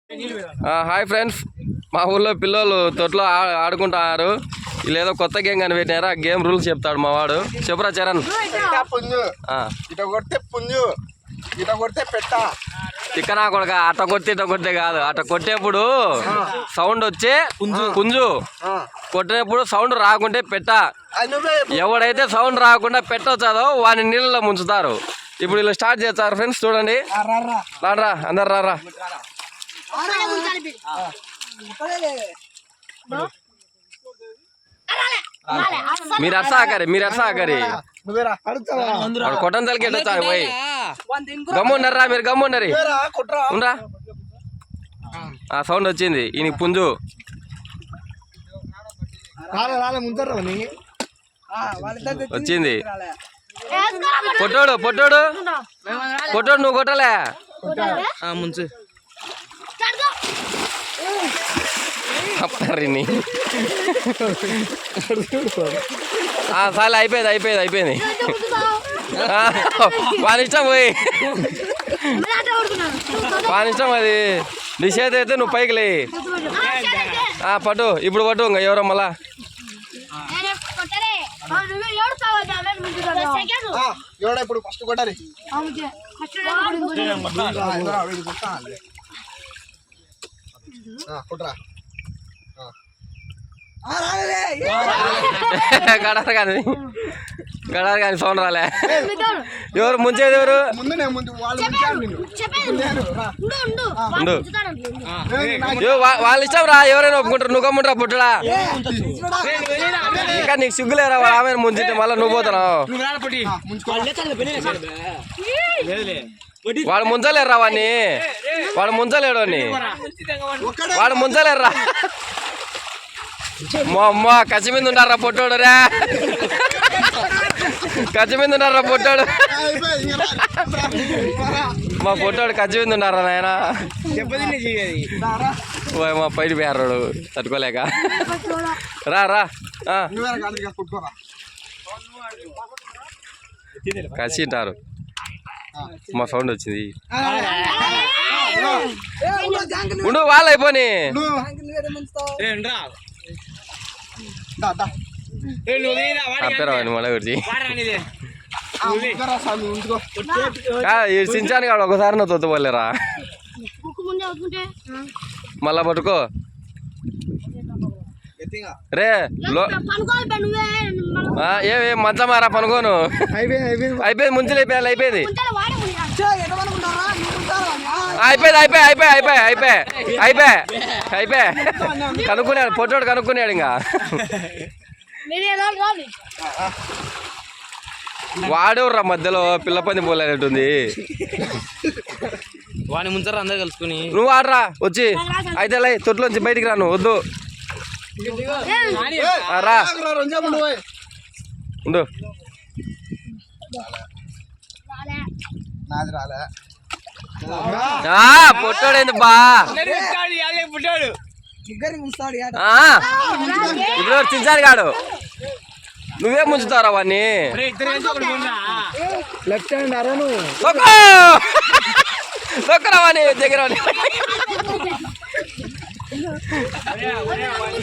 Hi friends, మా ఊళ్ళో పిల్లలు తొట్లో ఆడుకుంటున్నారు. వీళ్ళేదో కొత్త గేమ్ కనిపెట్టినారు. ఆ గేమ్ రూల్స్ చెప్తాడు మా వాడు. చెప్పురా చరణ్. తిక్కనా కొడుక, అట్ట కొడితే కాదు. అట్ట కొట్టేప్పుడు సౌండ్ వచ్చే పుంజు, కొట్టినప్పుడు సౌండ్ రాకుంటే పెట్ట. ఎవడైతే సౌండ్ రాకుండా పెట్టొచ్చాదో వాడిని నీళ్ళలో ముంచుతారు. ఇప్పుడు వీళ్ళు స్టార్ట్ చేస్తారు ఫ్రెండ్స్. చూడండి, రారా అందరు రారా. మీరు అర్సాకరి కొట్టం తలకి ఎట్టొచ్చారు పోయి. గమ్మున్నారా మీరు, గమ్మున్నరి ఉండరా. సౌండ్ వచ్చింది. ఈయన పుంజు వచ్చింది. పొట్టోడు నువ్వు కొట్టలే ముంచు. సార్లు అయిపోయింది. వాని ఇష్టం పోయి, వాని ఇష్టం. అది నిషేధ అయితే నువ్వు పైకి లే. పట్టు, ఇప్పుడు పట్టు. ఇంకా ఎవరో మళ్ళా ఇప్పుడు ఫస్ట్ కొట్టాలి. గడారు కానీ సౌండ్ రాలే. ఎవరు ముంచేది? ఎవరు వాళ్ళ ఇష్టం రా. ఎవరైనా ఒప్పుకుంటారు. నువ్వు కమ్ముంటారా పుట్టడా? ఇంకా నీకు సిగ్గులేరా? ఆమె ముంచితే మళ్ళీ నువ్వు పోతున్నావు. వాడు ముంచలేరురా. వాడు ముంచలేడు. వాడు ముంచలేరురా. మా అమ్మ కచ్చి మీద ఉన్నారా పొట్టోడు రా. కచ్చి మీద ఉన్నారా పొట్టోడు. మా పొట్టోడు కచ్చి మీద ఉన్నారా నాయన. మా పైన పేర్రాడు తట్టుకోలేక. రా కచ్చి ఉంటారు. మా సౌండ్ వచ్చింది. ఉండు, వాళ్ళు అయిపోయి మళ్ళీ గురించి చించాను కాదు. ఒకసారి నువ్వు తొత్తుపోలేరా. మళ్ళా పట్టుకో రే. ఏమి మంచమారా పనుకోను. అయిపోయింది. ముంచులు అయిపోయింది. కనుక్కున్నాడు పొట్టోడు, కనుక్కున్నాడు. ఇంకా వాడెవర్రా మధ్యలో పిల్ల పని పోలేనట్టుంది. వాడిని ముంచరా అందరు కలుసుకుని. నువ్వు ఆడరా వచ్చి. అయితే లై, తొట్లోంచి బయటికి రా. నువ్వు వద్దు రా. ఉండు. పొట్టోడైంది బా. ఇప్పుడు చించాను కాడు. నువ్వే ముంచుతారా వాడిని. లెఫ్ట్ హ్యాండ్ అరను దగ్గర